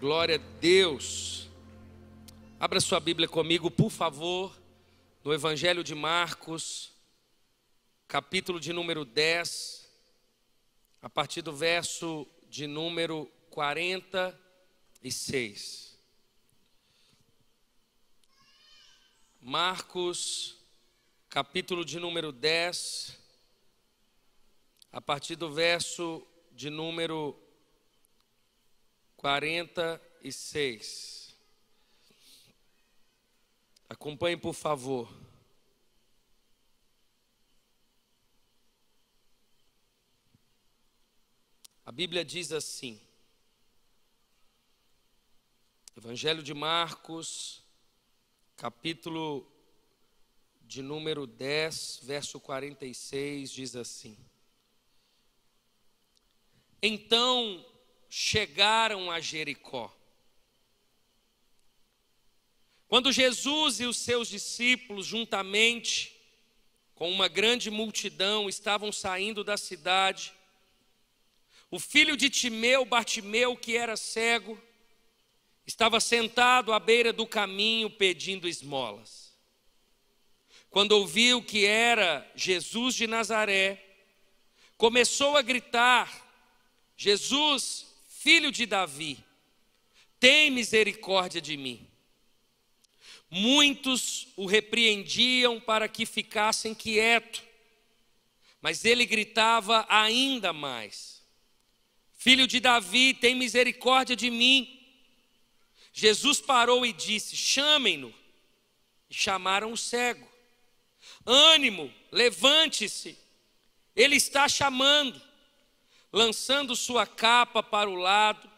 Glória a Deus. Abra sua Bíblia comigo, por favor, no Evangelho de Marcos, capítulo de número 10, a partir do verso de número 46. Marcos, capítulo de número 10, a partir do verso de número 46. Acompanhe, por favor. A Bíblia diz assim, Evangelho de Marcos, capítulo de número 10, verso 46, diz assim: Então chegaram a Jericó. Quando Jesus e os seus discípulos, juntamente com uma grande multidão, estavam saindo da cidade, o filho de Timeu, Bartimeu, que era cego, estava sentado à beira do caminho pedindo esmolas. Quando ouviu que era Jesus de Nazaré, começou a gritar: Jesus, filho de Davi, tem misericórdia de mim. Muitos o repreendiam para que ficassem quieto, mas ele gritava ainda mais: Filho de Davi, tem misericórdia de mim. Jesus parou e disse: Chamem-no. E chamaram o cego. Ânimo, levante-se, ele está chamando. Lançando sua capa para o lado,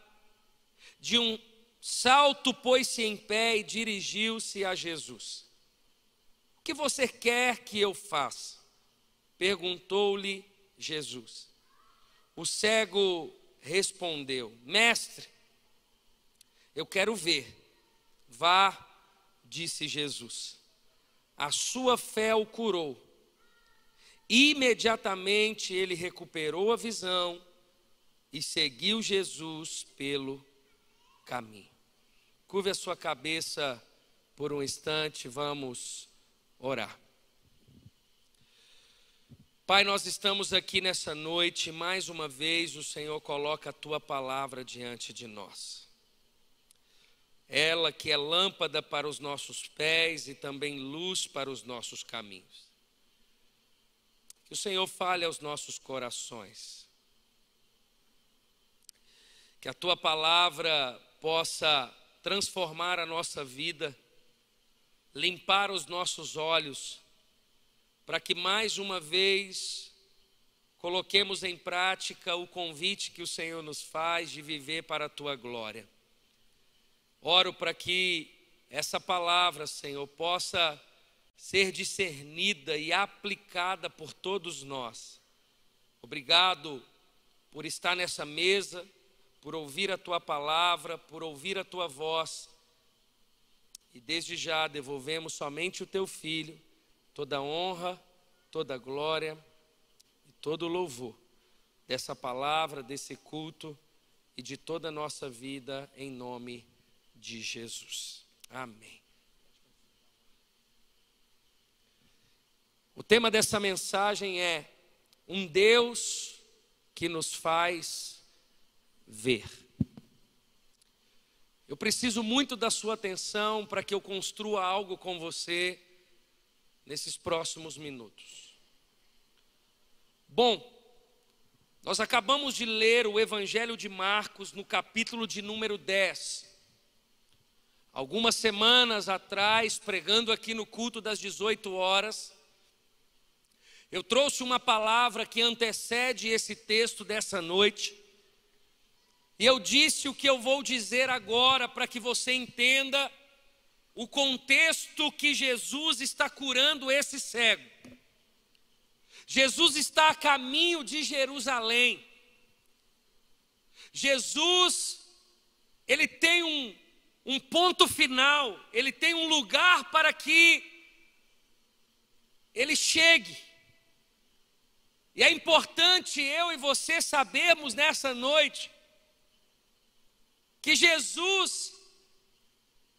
de um salto pôs-se em pé e dirigiu-se a Jesus. O que você quer que eu faça? Perguntou-lhe Jesus. O cego respondeu: Mestre, eu quero ver. Vá, disse Jesus. A sua fé o curou. Imediatamente ele recuperou a visão e seguiu Jesus pelo caminho. Curve a sua cabeça por um instante, vamos orar. Pai, nós estamos aqui nessa noite, mais uma vez o Senhor coloca a Tua palavra diante de nós. Ela que é lâmpada para os nossos pés e também luz para os nossos caminhos. Que o Senhor fale aos nossos corações. Que a Tua palavra possa transformar a nossa vida, limpar os nossos olhos, para que mais uma vez coloquemos em prática o convite que o Senhor nos faz de viver para a Tua glória. Oro para que essa palavra, Senhor, possa ser discernida e aplicada por todos nós. Obrigado por estar nessa mesa, por ouvir a Tua palavra, por ouvir a Tua voz. E desde já devolvemos somente o Teu Filho, toda a honra, toda a glória e todo o louvor dessa palavra, desse culto e de toda a nossa vida, em nome de Jesus. Amém. O tema dessa mensagem é um Deus que nos faz ver. Eu preciso muito da sua atenção para que eu construa algo com você nesses próximos minutos. Bom, nós acabamos de ler o Evangelho de Marcos no capítulo de número 10. Algumas semanas atrás, pregando aqui no culto das 18 horas, eu trouxe uma palavra que antecede esse texto dessa noite. E eu disse o que eu vou dizer agora para que você entenda o contexto que Jesus está curando esse cego. Jesus está a caminho de Jerusalém. Jesus, ele tem um ponto final, ele tem um lugar para que ele chegue. E é importante eu e você sabermos nessa noite que Jesus,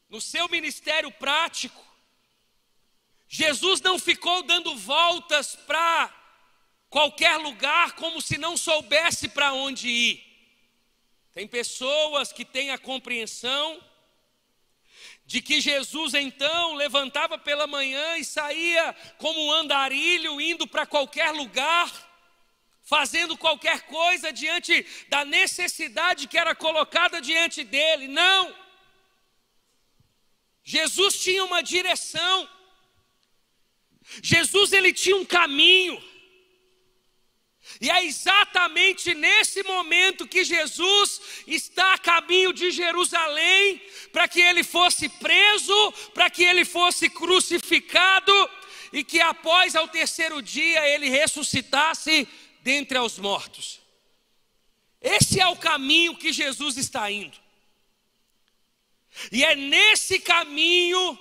no seu ministério prático, Jesus não ficou dando voltas para qualquer lugar como se não soubesse para onde ir. Tem pessoas que têm a compreensão de que Jesus então levantava pela manhã e saía como um andarilho, indo para qualquer lugar, fazendo qualquer coisa diante da necessidade que era colocada diante dele. Não! Jesus tinha uma direção. Jesus, ele tinha um caminho. E é exatamente nesse momento que Jesus está a caminho de Jerusalém, para que ele fosse preso, para que ele fosse crucificado, e que após ao terceiro dia ele ressuscitasse dentre os mortos. Esse é o caminho que Jesus está indo. E é nesse caminho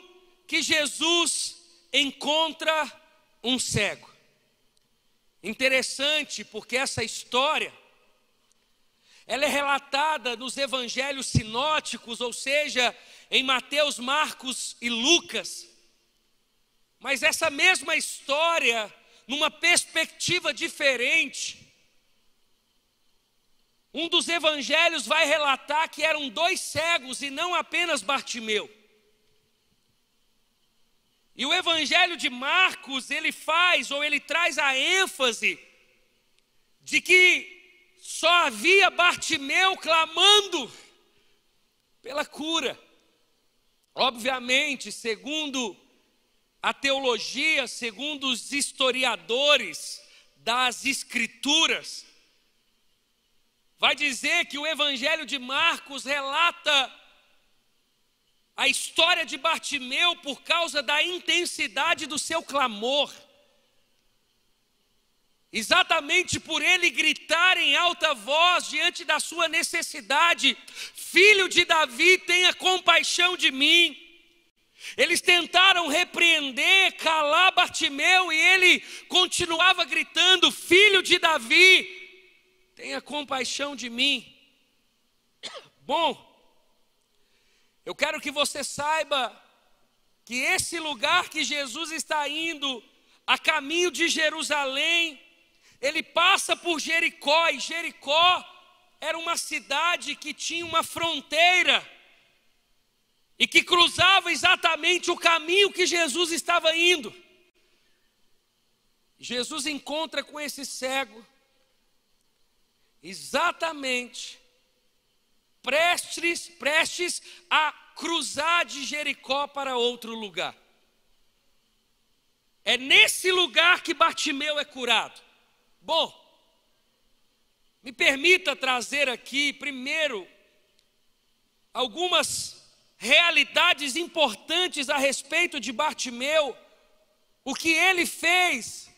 que Jesus encontra um cego. Interessante, porque essa história, ela é relatada nos evangelhos sinóticos, ou seja, em Mateus, Marcos e Lucas. Mas essa mesma história, numa perspectiva diferente, um dos evangelhos vai relatar que eram 2 cegos e não apenas Bartimeu. E o evangelho de Marcos, ele traz a ênfase de que só havia Bartimeu clamando pela cura. Obviamente, segundo a teologia, segundo os historiadores das Escrituras, vai dizer que o evangelho de Marcos relata a história de Bartimeu por causa da intensidade do seu clamor. Exatamente por ele gritar em alta voz diante da sua necessidade: Filho de Davi, tenha compaixão de mim. Eles tentaram repreender, calar Bartimeu, e ele continuava gritando: Filho de Davi, tenha compaixão de mim. Bom, eu quero que você saiba que esse lugar que Jesus está indo, a caminho de Jerusalém, ele passa por Jericó, e Jericó era uma cidade que tinha uma fronteira, e que cruzava exatamente o caminho que Jesus estava indo. Jesus encontra com esse cego, exatamente prestes a cruzar de Jericó para outro lugar. É nesse lugar que Bartimeu é curado. Bom, me permita trazer aqui primeiro algumas realidades importantes a respeito de Bartimeu, o que ele fez,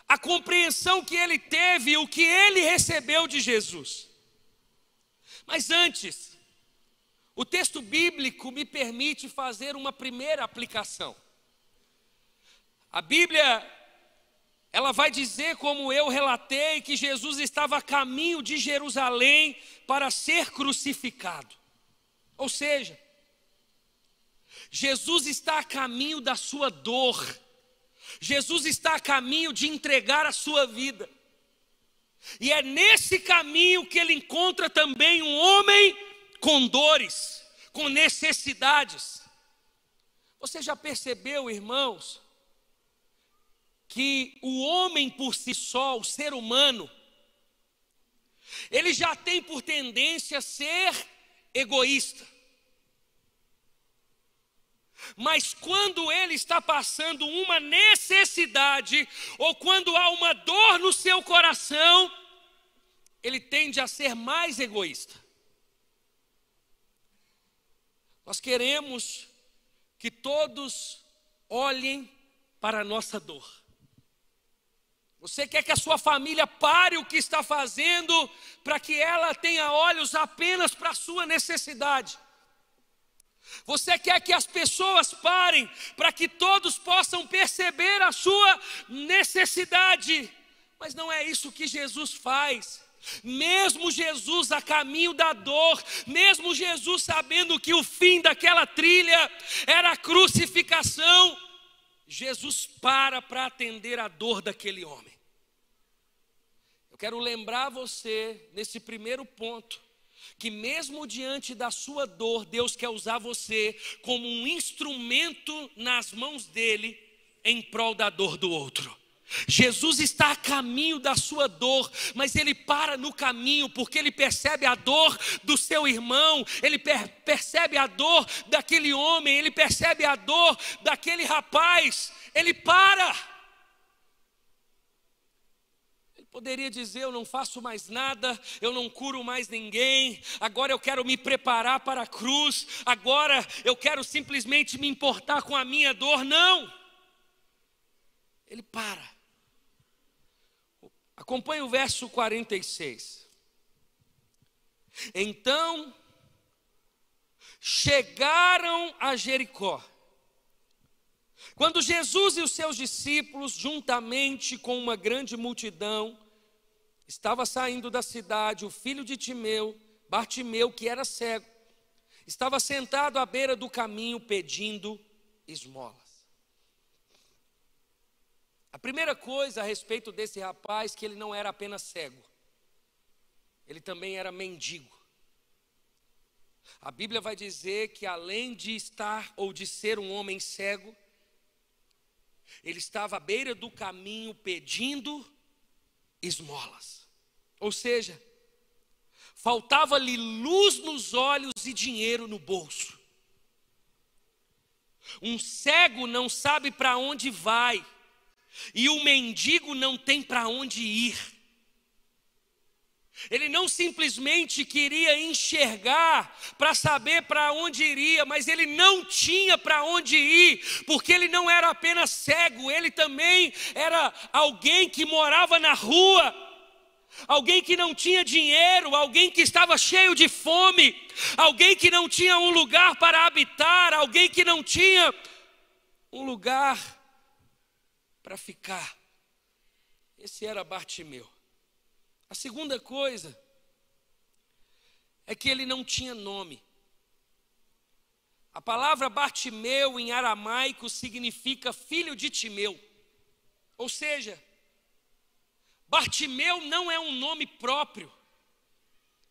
a compreensão que ele teve, o que ele recebeu de Jesus. Mas antes, o texto bíblico me permite fazer uma primeira aplicação. A Bíblia, ela vai dizer, como eu relatei, que Jesus estava a caminho de Jerusalém para ser crucificado. Ou seja, Jesus está a caminho da sua dor. Jesus está a caminho de entregar a sua vida. E é nesse caminho que ele encontra também um homem com dores, com necessidades. Você já percebeu, irmãos, que o homem por si só, o ser humano, ele já tem por tendência a ser egoísta. Mas quando ele está passando uma necessidade, ou quando há uma dor no seu coração, ele tende a ser mais egoísta. Nós queremos que todos olhem para a nossa dor. Você quer que a sua família pare o que está fazendo para que ela tenha olhos apenas para a sua necessidade. Você quer que as pessoas parem para que todos possam perceber a sua necessidade. Mas não é isso que Jesus faz. Mesmo Jesus a caminho da dor, mesmo Jesus sabendo que o fim daquela trilha era a crucificação, Jesus para atender a dor daquele homem. Eu quero lembrar você, nesse primeiro ponto, que mesmo diante da sua dor, Deus quer usar você como um instrumento nas mãos dele em prol da dor do outro. Jesus está a caminho da sua dor, mas ele para no caminho porque ele percebe a dor do seu irmão, ele percebe a dor daquele homem, ele percebe a dor daquele rapaz, ele para. Ele poderia dizer: eu não faço mais nada, eu não curo mais ninguém, agora eu quero me preparar para a cruz, agora eu quero simplesmente me importar com a minha dor. Não, ele para. Acompanhe o verso 46. Então chegaram a Jericó. Quando Jesus e os seus discípulos, juntamente com uma grande multidão, estava saindo da cidade, o filho de Timeu, Bartimeu, que era cego, estava sentado à beira do caminho pedindo esmola. A primeira coisa a respeito desse rapaz, que ele não era apenas cego, ele também era mendigo. A Bíblia vai dizer que além de estar ou de ser um homem cego, ele estava à beira do caminho pedindo esmolas. Ou seja, faltava-lhe luz nos olhos e dinheiro no bolso. Um cego não sabe para onde vai, e o mendigo não tem para onde ir. Ele não simplesmente queria enxergar para saber para onde iria, mas ele não tinha para onde ir, porque ele não era apenas cego, ele também era alguém que morava na rua, alguém que não tinha dinheiro, alguém que estava cheio de fome, alguém que não tinha um lugar para habitar, alguém que não tinha um lugar para ficar. Esse era Bartimeu. A segunda coisa é que ele não tinha nome. A palavra Bartimeu em aramaico significa filho de Timeu. Ou seja, Bartimeu não é um nome próprio,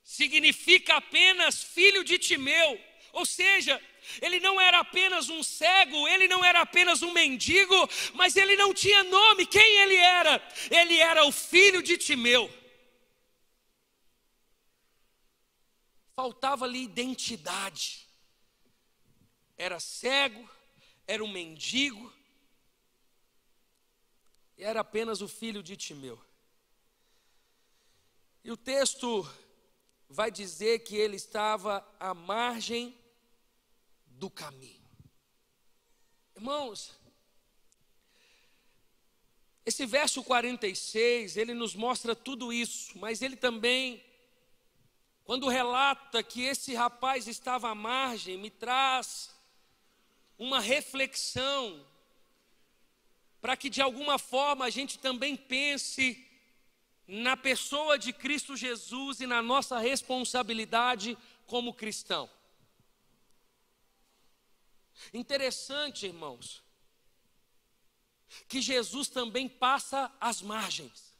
significa apenas filho de Timeu. Ou seja, ele não era apenas um cego, ele não era apenas um mendigo, mas ele não tinha nome. Quem ele era? Ele era o filho de Timeu. Faltava-lhe identidade. Era cego, era um mendigo, e era apenas o filho de Timeu. E o texto vai dizer que ele estava à margem do caminho. Irmãos, esse verso 46, ele nos mostra tudo isso, mas ele também, quando relata que esse rapaz estava à margem, me traz uma reflexão, para que de alguma forma a gente também pense na pessoa de Cristo Jesus e na nossa responsabilidade como cristão. Interessante, irmãos, que Jesus também passa às margens.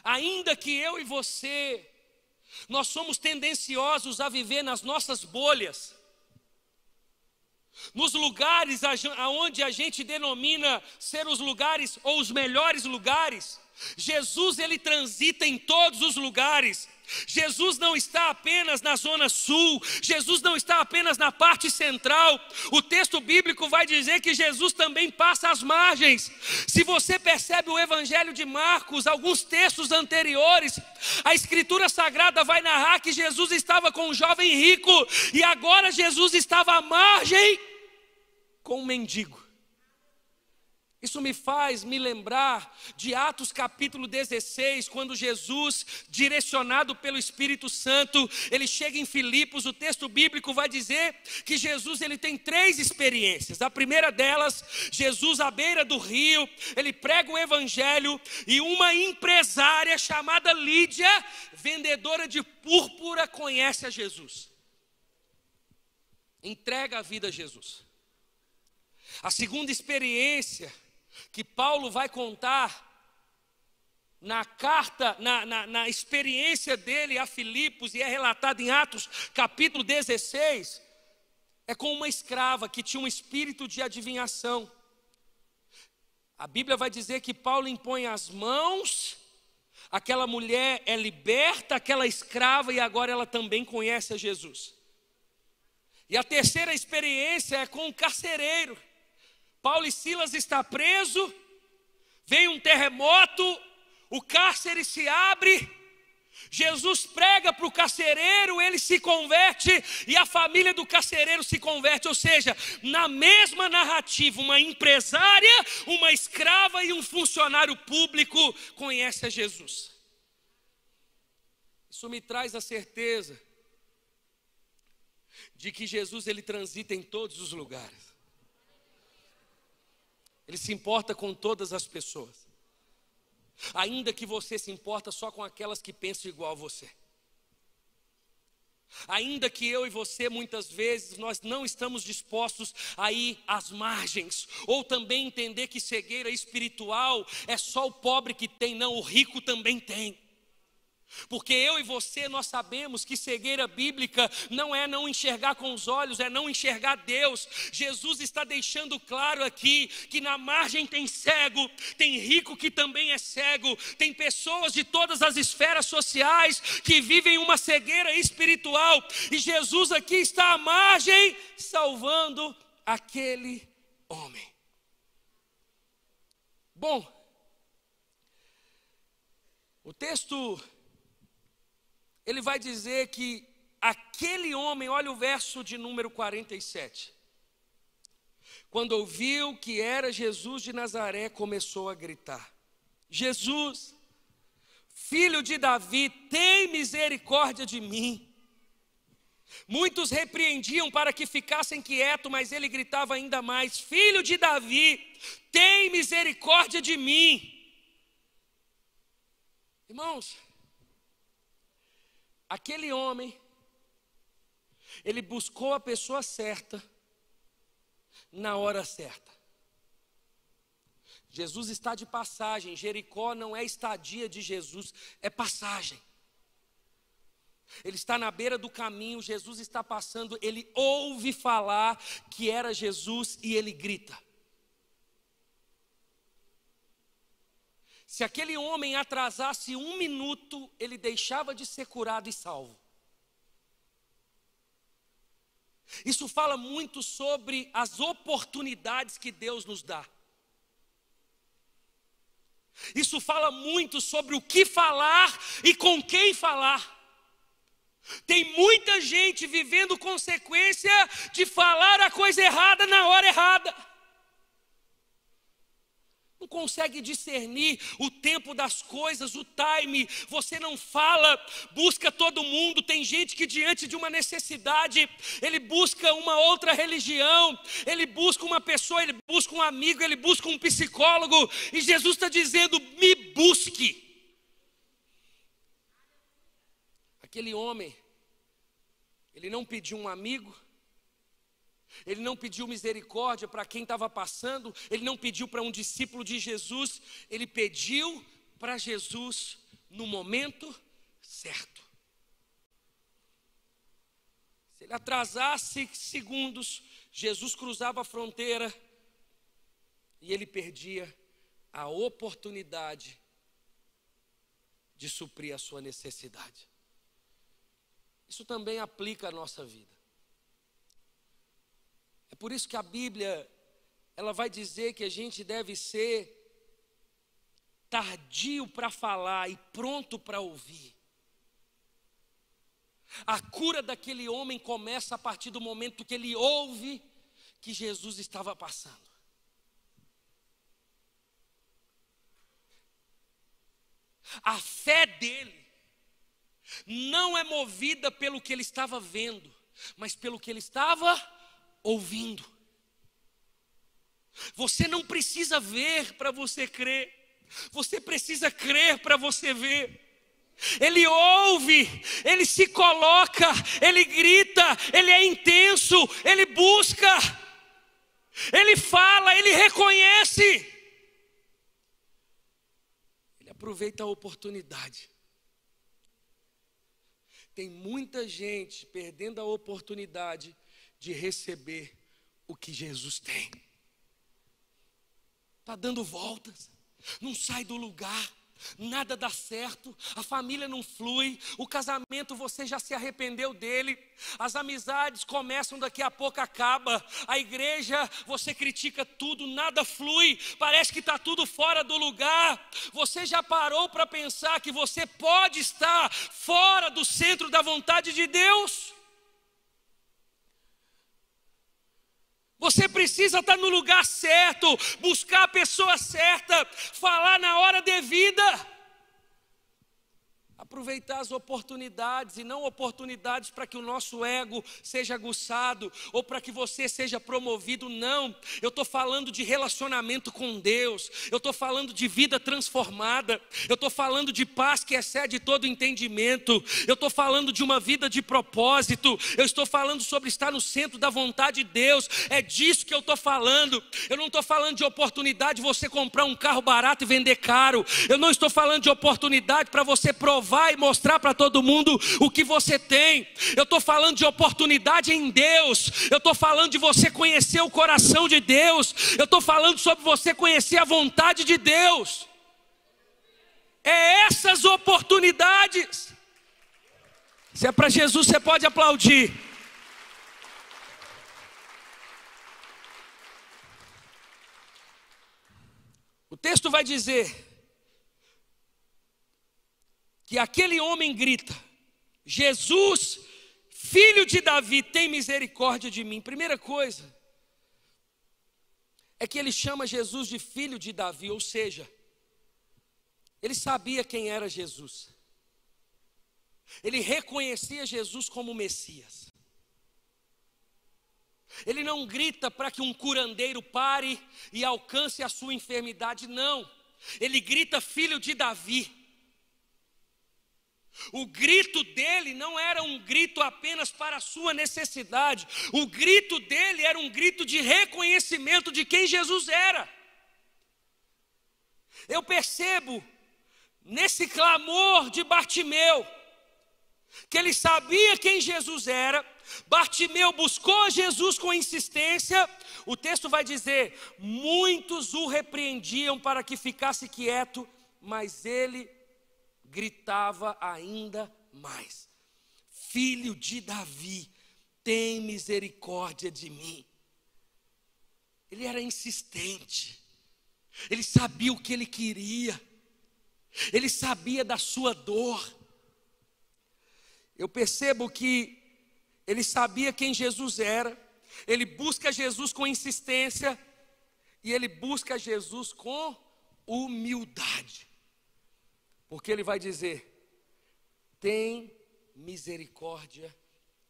Ainda que eu e você, nós somos tendenciosos a viver nas nossas bolhas, nos lugares aonde a gente denomina ser os lugares ou os melhores lugares, Jesus ele transita em todos os lugares. Jesus não está apenas na zona sul, Jesus não está apenas na parte central. O texto bíblico vai dizer que Jesus também passa às margens. Se você percebe o evangelho de Marcos, alguns textos anteriores, a escritura sagrada vai narrar que Jesus estava com um jovem rico, e agora Jesus estava à margem com um mendigo. Isso me faz me lembrar de Atos capítulo 16, quando Jesus, direcionado pelo Espírito Santo, ele chega em Filipos. O texto bíblico vai dizer que Jesus ele tem 3 experiências. A primeira delas, Jesus à beira do rio, ele prega o evangelho e uma empresária chamada Lídia, vendedora de púrpura, conhece a Jesus. Entrega a vida a Jesus. A segunda experiência que Paulo vai contar na carta, na experiência dele a Filipos, e é relatado em Atos capítulo 16, é com uma escrava que tinha um espírito de adivinhação. A Bíblia vai dizer que Paulo impõe as mãos, aquela mulher é liberta, aquela escrava, e agora ela também conhece a Jesus. E a terceira experiência é com um carcereiro. Paulo e Silas está preso, vem um terremoto, o cárcere se abre, Jesus prega para o carcereiro, ele se converte e a família do carcereiro se converte. Ou seja, na mesma narrativa, uma empresária, uma escrava e um funcionário público conhecem a Jesus. Isso me traz a certeza de que Jesus ele transita em todos os lugares. Ele se importa com todas as pessoas, ainda que você se importa só com aquelas que pensam igual a você. Ainda que eu e você, muitas vezes, nós não estamos dispostos a ir às margens, ou também entender que cegueira espiritual é só o pobre que tem, não, o rico também tem. Porque eu e você, nós sabemos que cegueira bíblica não é não enxergar com os olhos, é não enxergar Deus. Jesus está deixando claro aqui que na margem tem cego, tem rico que também é cego, tem pessoas de todas as esferas sociais que vivem uma cegueira espiritual, e Jesus aqui está à margem salvando aquele homem. Bom, o texto ele vai dizer que aquele homem, olha o verso de número 47. Quando ouviu que era Jesus de Nazaré, começou a gritar: Jesus, filho de Davi, tem misericórdia de mim. Muitos repreendiam para que ficassem quietos, mas ele gritava ainda mais: Filho de Davi, tem misericórdia de mim. Irmãos, aquele homem, ele buscou a pessoa certa, na hora certa. Jesus está de passagem. Jericó não é estadia de Jesus, é passagem. Ele está na beira do caminho, Jesus está passando, ele ouve falar que era Jesus e ele grita. Se aquele homem atrasasse 1 minuto, ele deixava de ser curado e salvo. Isso fala muito sobre as oportunidades que Deus nos dá. Isso fala muito sobre o que falar e com quem falar. Tem muita gente vivendo consequência de falar a coisa errada na hora errada. Não consegue discernir o tempo das coisas, o time. Você não fala, busca todo mundo. Tem gente que diante de uma necessidade, ele busca uma outra religião, ele busca uma pessoa, ele busca um amigo, ele busca um psicólogo. E Jesus está dizendo: me busque. Aquele homem, ele não pediu um amigo, ele não pediu misericórdia para quem estava passando, ele não pediu para um discípulo de Jesus, ele pediu para Jesus no momento certo. Se ele atrasasse segundos, Jesus cruzava a fronteira e ele perdia a oportunidade de suprir a sua necessidade. Isso também aplica à nossa vida. É por isso que a Bíblia, ela vai dizer que a gente deve ser tardio para falar e pronto para ouvir. A cura daquele homem começa a partir do momento que ele ouve que Jesus estava passando. A fé dele não é movida pelo que ele estava vendo, mas pelo que ele estava ouvindo. Você não precisa ver para você crer, você precisa crer para você ver. Ele ouve, ele se coloca, ele grita, ele é intenso, ele busca, ele fala, ele reconhece. Ele aproveita a oportunidade. Tem muita gente perdendo a oportunidade de receber o que Jesus tem. Está dando voltas, não sai do lugar, nada dá certo, a família não flui, o casamento você já se arrependeu dele, as amizades começam, daqui a pouco acaba, a igreja você critica tudo, nada flui, parece que está tudo fora do lugar. Você já parou para pensar que você pode estar fora do centro da vontade de Deus? Você precisa estar no lugar certo, buscar a pessoa certa, falar na hora devida. Aproveitar as oportunidades, e não oportunidades para que o nosso ego seja aguçado, ou para que você seja promovido, não. Eu estou falando de relacionamento com Deus, eu estou falando de vida transformada, eu estou falando de paz que excede todo entendimento, eu estou falando de uma vida de propósito, eu estou falando sobre estar no centro da vontade de Deus, é disso que eu estou falando. Eu não estou falando de oportunidade de você comprar um carro barato e vender caro, eu não estou falando de oportunidade para você provar e mostrar para todo mundo o que você tem. Eu estou falando de oportunidade em Deus. Eu estou falando de você conhecer o coração de Deus. Eu estou falando sobre você conhecer a vontade de Deus. É essas oportunidades. Se é para Jesus, você pode aplaudir. O texto vai dizer que aquele homem grita: Jesus, filho de Davi, tem misericórdia de mim. Primeira coisa é que ele chama Jesus de filho de Davi, ou seja, ele sabia quem era Jesus. Ele reconhecia Jesus como Messias. Ele não grita para que um curandeiro pare e alcance a sua enfermidade, não. Ele grita filho de Davi. O grito dele não era um grito apenas para a sua necessidade. O grito dele era um grito de reconhecimento de quem Jesus era. Eu percebo nesse clamor de Bartimeu que ele sabia quem Jesus era. Bartimeu buscou Jesus com insistência. O texto vai dizer: muitos o repreendiam para que ficasse quieto, mas ele gritava ainda mais: filho de Davi, tem misericórdia de mim. Ele era insistente, ele sabia o que ele queria, ele sabia da sua dor. Eu percebo que ele sabia quem Jesus era, ele busca Jesus com insistência, e ele busca Jesus com humildade. Porque ele vai dizer: tem misericórdia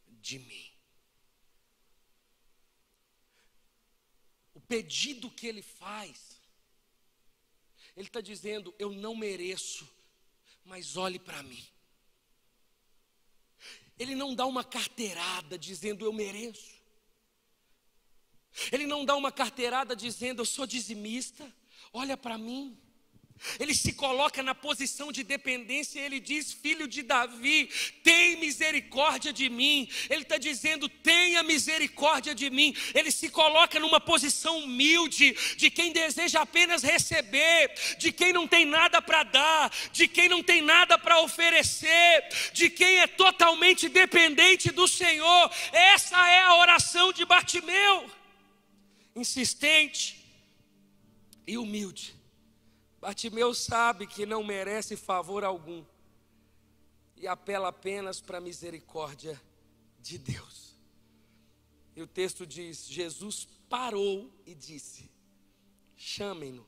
de mim. O pedido que ele faz, ele está dizendo: eu não mereço, mas olhe para mim. Ele não dá uma carteirada dizendo eu mereço. Ele não dá uma carteirada dizendo eu sou dizimista, olha para mim. Ele se coloca na posição de dependência e ele diz: filho de Davi, tem misericórdia de mim. Ele está dizendo: tenha misericórdia de mim. Ele se coloca numa posição humilde, de quem deseja apenas receber, de quem não tem nada para dar, de quem não tem nada para oferecer, de quem é totalmente dependente do Senhor. Essa é a oração de Bartimeu, insistente e humilde. Bartimeu sabe que não merece favor algum e apela apenas para a misericórdia de Deus. E o texto diz: Jesus parou e disse: chamem-no.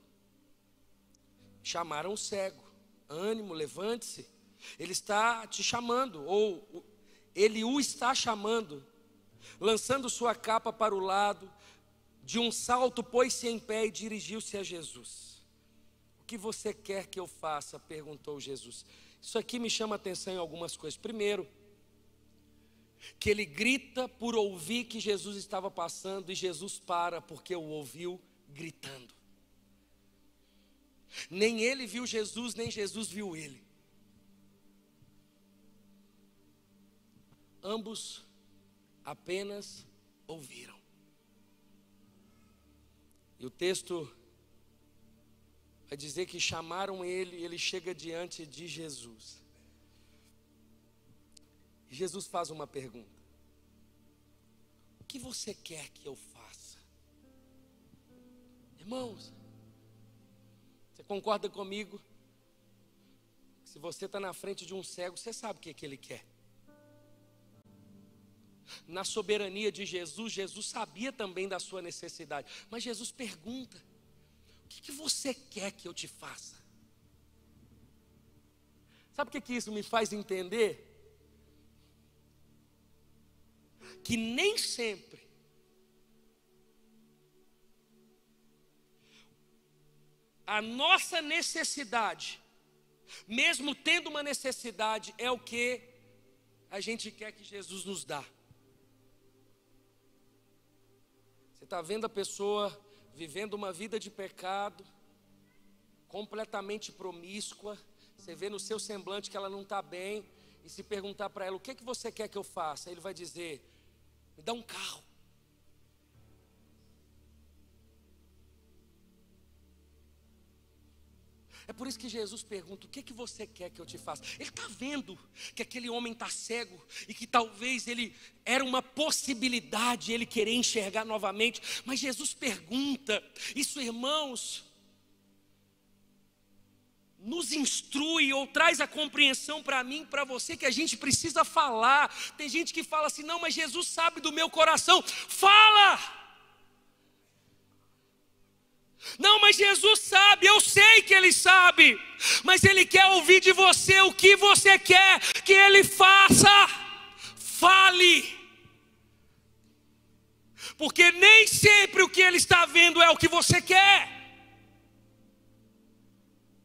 Chamaram o cego. ânimo, levante-se. Ele está te chamando, ou ele o está chamando. Lançando sua capa para o lado, de um salto pôs-se em pé e dirigiu-se a Jesus. O que você quer que eu faça? Perguntou Jesus. Isso aqui me chama a atenção em algumas coisas. Primeiro, que ele grita por ouvir que Jesus estava passando, e Jesus para porque o ouviu gritando. Nem ele viu Jesus, nem Jesus viu ele. Ambos apenas ouviram. E o texto vai dizer que chamaram ele, e ele chega diante de Jesus. E Jesus faz uma pergunta: o que você quer que eu faça? Irmãos, você concorda comigo? Se você está na frente de um cego, você sabe o que ele quer. Na soberania de Jesus, Jesus sabia também da sua necessidade. Mas Jesus pergunta: o que você quer que eu te faça? Sabe o que isso me faz entender? Que nem sempre a nossa necessidade, mesmo tendo uma necessidade, é o que a gente quer que Jesus nos dá. Você está vendo a pessoa vivendo uma vida de pecado, completamente promíscua, você vê no seu semblante que ela não está bem, e se perguntar para ela: o que você quer que eu faça? Ele vai dizer: me dá um carro. É por isso que Jesus pergunta: o que você quer que eu te faça? Ele está vendo que aquele homem está cego, e que talvez ele era uma possibilidade ele querer enxergar novamente. Mas Jesus pergunta. Isso, irmãos, nos instrui ou traz a compreensão para mim, para você, que a gente precisa falar. Tem gente que fala assim: não, mas Jesus sabe do meu coração. Fala! Não, mas Jesus sabe, eu sei que Ele sabe, mas Ele quer ouvir de você o que você quer que Ele faça. Fale, porque nem sempre o que Ele está vendo é o que você quer.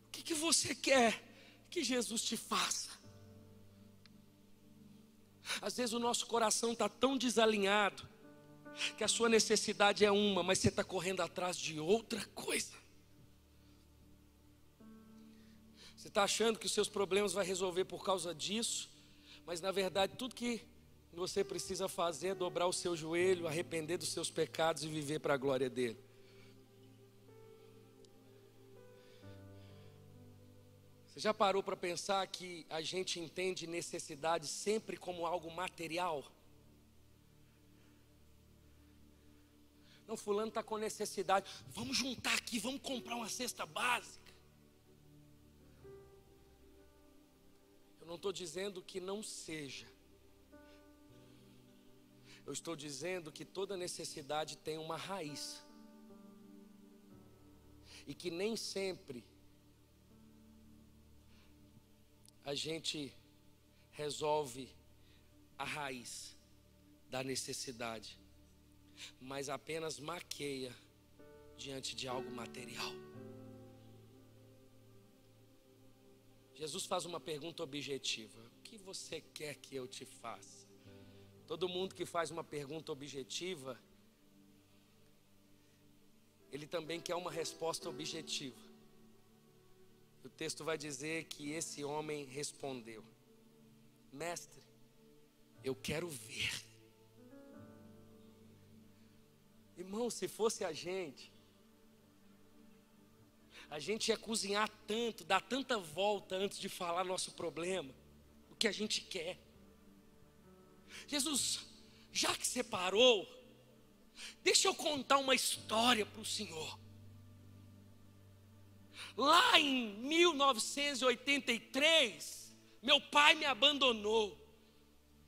O que você quer que Jesus te faça? Às vezes o nosso coração está tão desalinhado, que a sua necessidade é uma, mas você está correndo atrás de outra coisa. Você está achando que os seus problemas vai resolver por causa disso, mas na verdade tudo que você precisa fazer é dobrar o seu joelho, arrepender dos seus pecados e viver para a glória dele. Você já parou para pensar que a gente entende necessidade sempre como algo material? Não, fulano está com necessidade, vamos juntar aqui, vamos comprar uma cesta básica. Eu não estou dizendo que não seja. Eu estou dizendo que toda necessidade tem uma raiz. E que nem sempre a gente resolve a raiz da necessidade, mas apenas maqueia diante de algo material. Jesus faz uma pergunta objetiva: o que você quer que eu te faça? Todo mundo que faz uma pergunta objetiva, ele também quer uma resposta objetiva. O texto vai dizer que esse homem respondeu: mestre, eu quero ver. Irmão, se fosse a gente ia cozinhar tanto, dar tanta volta antes de falar nosso problema, o que a gente quer. Jesus, já que você parou, deixa eu contar uma história para o Senhor. Lá em 1983, meu pai me abandonou.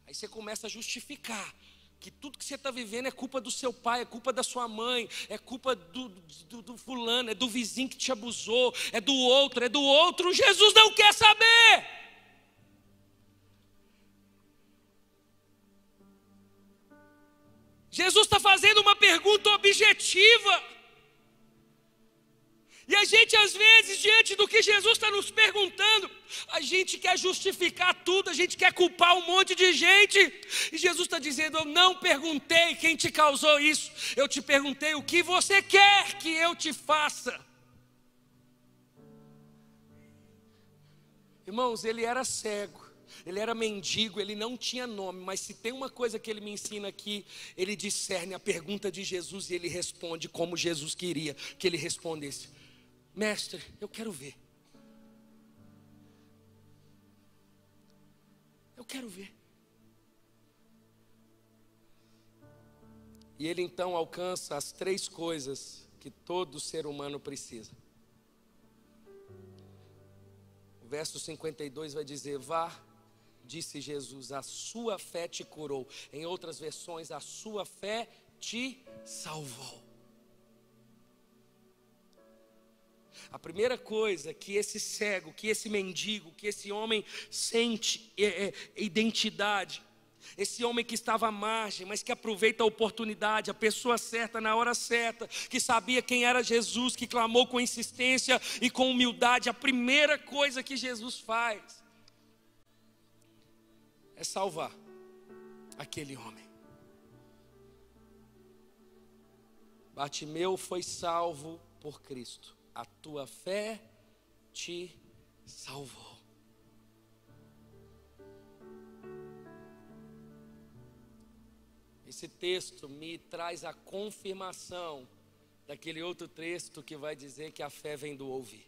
Aí você começa a justificar. que tudo que você está vivendo é culpa do seu pai, é culpa da sua mãe, é culpa do fulano, é do vizinho que te abusou, é do outro. Jesus não quer saber. Jesus está fazendo uma pergunta objetiva. E a gente, às vezes, diante do que Jesus está nos perguntando, a gente quer justificar tudo, a gente quer culpar um monte de gente. E Jesus está dizendo: eu não perguntei quem te causou isso, eu te perguntei o que você quer que eu te faça. Irmãos, ele era cego, ele era mendigo, ele não tinha nome, mas se tem uma coisa que ele me ensina aqui, ele discerne a pergunta de Jesus e ele responde como Jesus queria que ele respondesse: mestre, eu quero ver. Eu quero ver. E ele então alcança as 3 coisas que todo ser humano precisa. O verso 52 vai dizer: vá, disse Jesus, a sua fé te curou. Em outras versões, a sua fé te salvou. A primeira coisa que esse cego, que esse mendigo, que esse homem sente identidade. Esse homem que estava à margem, mas que aproveita a oportunidade, a pessoa certa na hora certa, que sabia quem era Jesus, que clamou com insistência e com humildade. A primeira coisa que Jesus faz é salvar aquele homem. Bartimeu foi salvo por Cristo. A tua fé te salvou. Esse texto me traz a confirmação daquele outro texto que vai dizer que a fé vem do ouvir.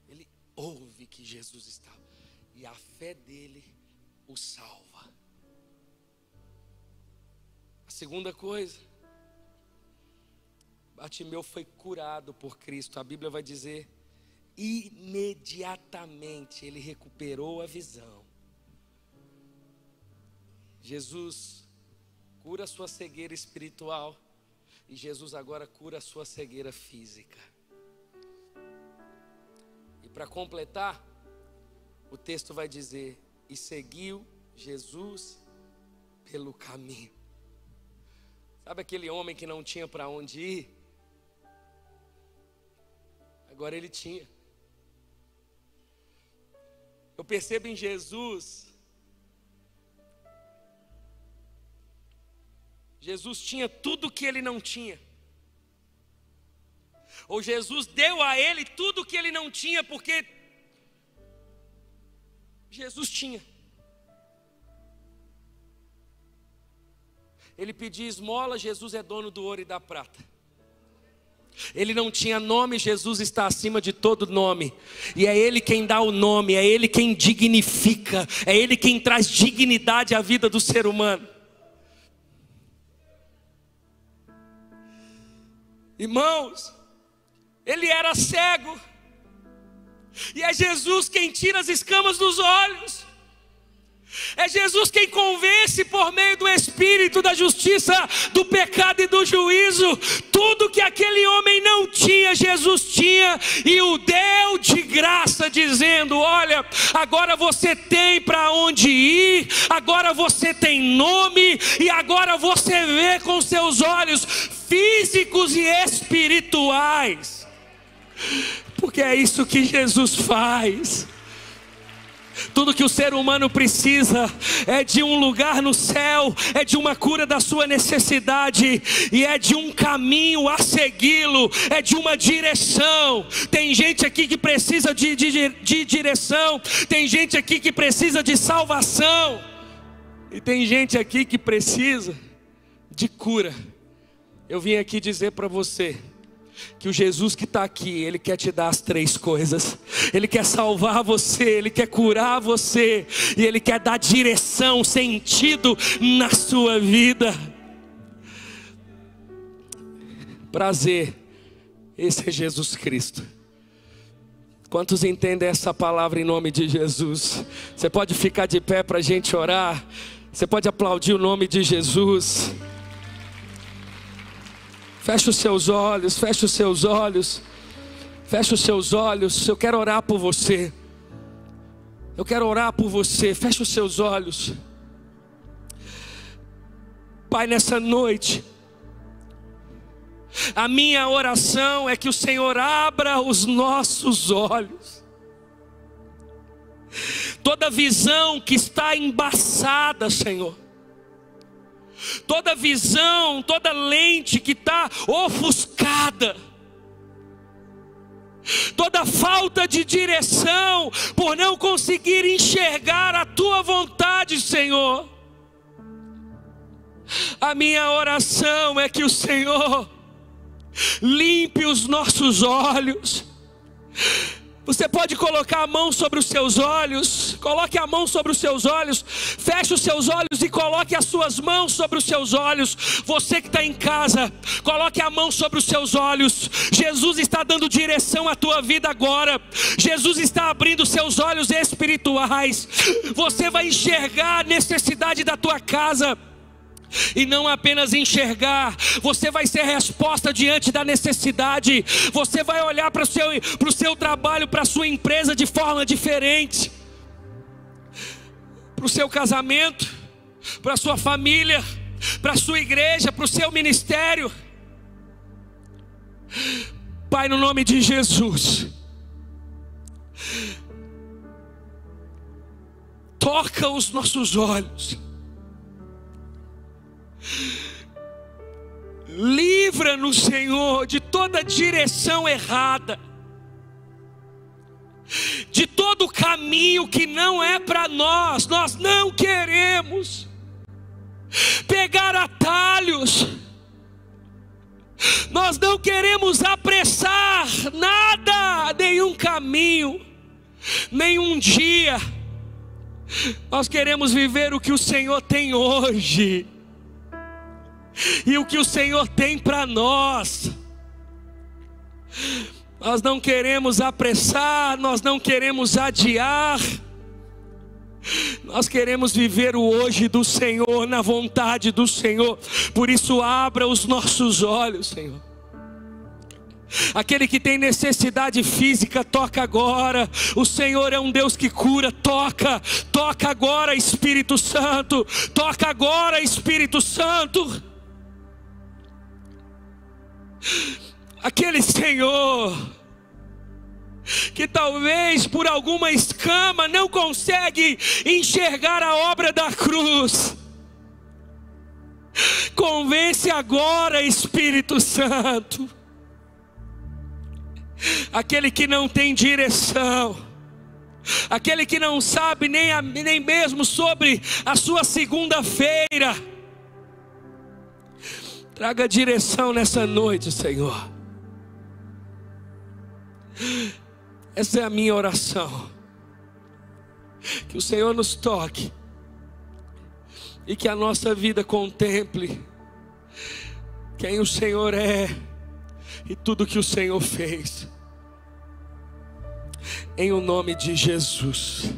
Ele ouve que Jesus estava, e a fé dele o salva. A segunda coisa, Bartimeu foi curado por Cristo. A Bíblia vai dizer: imediatamente ele recuperou a visão. Jesus cura a sua cegueira espiritual e Jesus agora cura a sua cegueira física. E para completar, o texto vai dizer: e seguiu Jesus pelo caminho. Sabe aquele homem que não tinha para onde ir? Agora ele tinha. Eu percebo em Jesus, Jesus tinha tudo que ele não tinha. Ou Jesus deu a ele tudo que ele não tinha, porque Jesus tinha. Ele pedia esmola, Jesus é dono do ouro e da prata. Ele não tinha nome, Jesus está acima de todo nome. E é Ele quem dá o nome, é Ele quem dignifica, é Ele quem traz dignidade à vida do ser humano. Irmãos, ele era cego, e é Jesus quem tira as escamas dos olhos. É Jesus quem convence por meio do Espírito, da justiça, do pecado e do juízo. Tudo que aquele homem não tinha, Jesus tinha e o deu de graça, dizendo: olha, agora você tem para onde ir, agora você tem nome, e agora você vê com seus olhos físicos e espirituais. Porque é isso que Jesus faz. Tudo que o ser humano precisa é de um lugar no céu, é de uma cura da sua necessidade, e é de um caminho a segui-lo, é de uma direção. Tem gente aqui que precisa de direção, tem gente aqui que precisa de salvação, e tem gente aqui que precisa de cura. Eu vim aqui dizer para você que o Jesus que está aqui, Ele quer te dar as 3 coisas. Ele quer salvar você, Ele quer curar você, e Ele quer dar direção, sentido na sua vida. Prazer, esse é Jesus Cristo. Quantos entendem essa palavra em nome de Jesus? Você pode ficar de pé para a gente orar. Você pode aplaudir o nome de Jesus. Feche os seus olhos, feche os seus olhos. Feche os seus olhos. Eu quero orar por você. Eu quero orar por você. Feche os seus olhos. Pai, nessa noite, a minha oração é que o Senhor abra os nossos olhos. Toda visão que está embaçada, Senhor. Toda visão, toda lente que está ofuscada. Toda falta de direção por não conseguir enxergar a Tua vontade, Senhor. A minha oração é que o Senhor limpe os nossos olhos. Você pode colocar a mão sobre os seus olhos. Coloque a mão sobre os seus olhos. Feche os seus olhos e coloque as suas mãos sobre os seus olhos. Você que está em casa, coloque a mão sobre os seus olhos. Jesus está dando direção à tua vida agora. Jesus está abrindo seus olhos espirituais. Você vai enxergar a necessidade da tua casa. E não apenas enxergar, você vai ser resposta diante da necessidade. Você vai olhar para o seu trabalho, para a sua empresa de forma diferente. Para o seu casamento, para a sua família, para a sua igreja, para o seu ministério. Pai, no nome de Jesus, toca os nossos olhos. Livra-nos, Senhor, de toda direção errada, de todo caminho que não é para nós. Nós não queremos pegar atalhos, nós não queremos apressar nada, nenhum caminho, nenhum dia. Nós queremos viver o que o Senhor tem hoje e o que o Senhor tem para nós. Nós não queremos apressar, nós não queremos adiar. Nós queremos viver o hoje do Senhor, na vontade do Senhor. Por isso abra os nossos olhos, Senhor. Aquele que tem necessidade física, toca agora. O Senhor é um Deus que cura. Toca agora, Espírito Santo. Toca agora, Espírito Santo. Aquele Senhor que talvez por alguma escama não consegue enxergar a obra da cruz, convence agora, Espírito Santo. Aquele que não tem direção, aquele que não sabe nem mesmo sobre a sua segunda-feira, traga direção nessa noite, Senhor. Essa é a minha oração. Que o Senhor nos toque e que a nossa vida contemple quem o Senhor é e tudo que o Senhor fez. Em o nome de Jesus.